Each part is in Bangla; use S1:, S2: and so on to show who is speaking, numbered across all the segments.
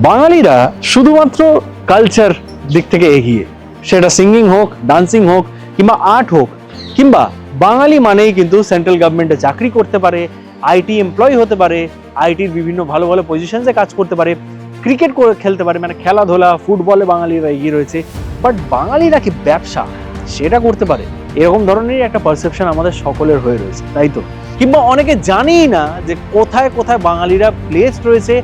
S1: বাঙালিরা শুধুমাত্র কালচার দিক থেকে এগিয়ে, সেটা সিঙ্গিং হোক, ডান্সিং হোক কিংবা আর্ট হোক, কিংবা বাঙালি মানেই কিন্তু সেন্ট্রাল গভর্নমেন্টে চাকরি করতে পারে, আইটি এমপ্লয়ি হতে পারে, আইটির বিভিন্ন ভালো ভালো পজিশনসে কাজ করতে পারে, ক্রিকেট করে খেলতে পারে, মানে খেলাধুলা ফুটবলে বাঙালিরা এগিয়ে রয়েছে। বাট বাঙালিরা কি ব্যবসা সেটা করতে পারে, এরকম ধরনেরই একটা পারসেপশন আমাদের সকলের হয়ে রয়েছে, তাই তো? কিংবা অনেকে জানেই না যে কোথায় কোথায় বাঙালিরা প্লেসড রয়েছে,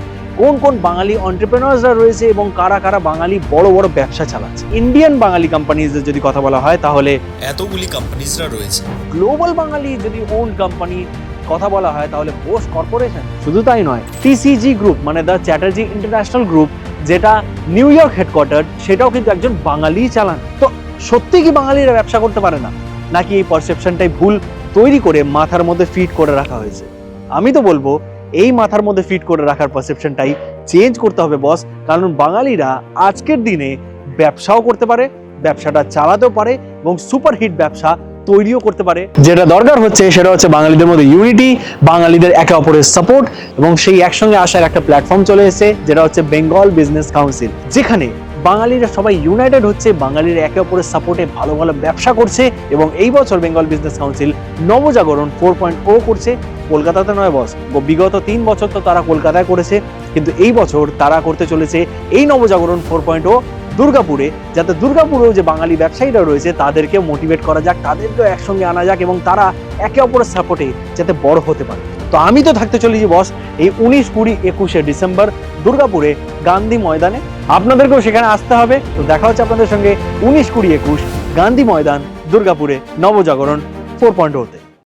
S1: কোন কোন বাঙালি এন্টারপ্রেনার্সরা রয়েছে এবং কারা কারা বাঙালি বড় বড় ব্যবসা চালাচ্ছে। ইন্ডিয়ান বাঙালি কোম্পানিজের যদি কথা বলা হয় তাহলে
S2: এতগুলি কোম্পানিজরা রয়েছে।
S1: গ্লোবাল বাঙালি যদি ওন কোম্পানি কথা বলা হয় তাহলে বোস কর্পোরেশন। শুধু তাই নয়, টিসিজি গ্রুপ মানে দ্য চ্যাটার্জি ইন্টারন্যাশনাল গ্রুপ, যেটা নিউ ইয়র্ক হেডকোয়ার্টার, সেটাও কিন্তু একজন বাঙালি চালান। তো সত্যি কি বাঙালিরা ব্যবসা করতে পারে না, নাকি এই পারসেপশনটাই ভুল তৈরি করে মাথার মধ্যে ফিট করে রাখা হয়েছে? আমি তো বলবো এই মাথার মধ্যে ফিট করে রাখার পারসেপশনটাই চেঞ্জ করতে হবে বস। কারণ বাঙালিরা আজকের দিনে ব্যবসাও করতে পারে, ব্যবসাটা চালাতেও পারে এবং সুপারহিট ব্যবসা তৈরিও করতে পারে। যেটা দরকার হচ্ছে সেটা হচ্ছে বাঙালিদের মধ্যে ইউনিটি, বাঙালিদের একে অপরের সাপোর্ট, এবং সেই একসঙ্গে আসার একটা প্ল্যাটফর্ম চলে এসেছে যেটা হচ্ছে বেঙ্গল বিজনেস কাউন্সিল, যেখানে বাঙালিরা সবাই ইউনাইটেড হচ্ছে, বাঙালিরা একে অপরের সাপোর্টে ভালো ভালো ব্যবসা করছে। এবং এই বছর বেঙ্গল বিজনেস কাউন্সিল নবজাগরণ 4.0 করছে। কলকাতাতে নয় বস, বিগত 3 বছর তো তারা কলকাতায় করেছে, কিন্তু এই বছর তারা করতে চলেছে এই নবজাগরণ 4.0 দুর্গাপুরে, যাতে দুর্গাপুরেও যে বাঙালি ব্যবসায়ীরা রয়েছে তাদেরকে মোটিভেট করা যাক, তাদেরকেও একসঙ্গে আনা যাক এবং তারা একে অপরের সাপোর্টে যাতে বড় হতে পারে। তো আমি তো থাকতে চলেছি বস এই 19, 20, 21 ডিসেম্বর দুর্গাপুরে গান্ধী ময়দানে। আপনাদেরকেও সেখানে আসতে হবে। তো দেখা হচ্ছে আপনাদের সঙ্গে 19, 20, 21 গান্ধী ময়দান দুর্গাপুরে নবজাগরণ 4.0 তে।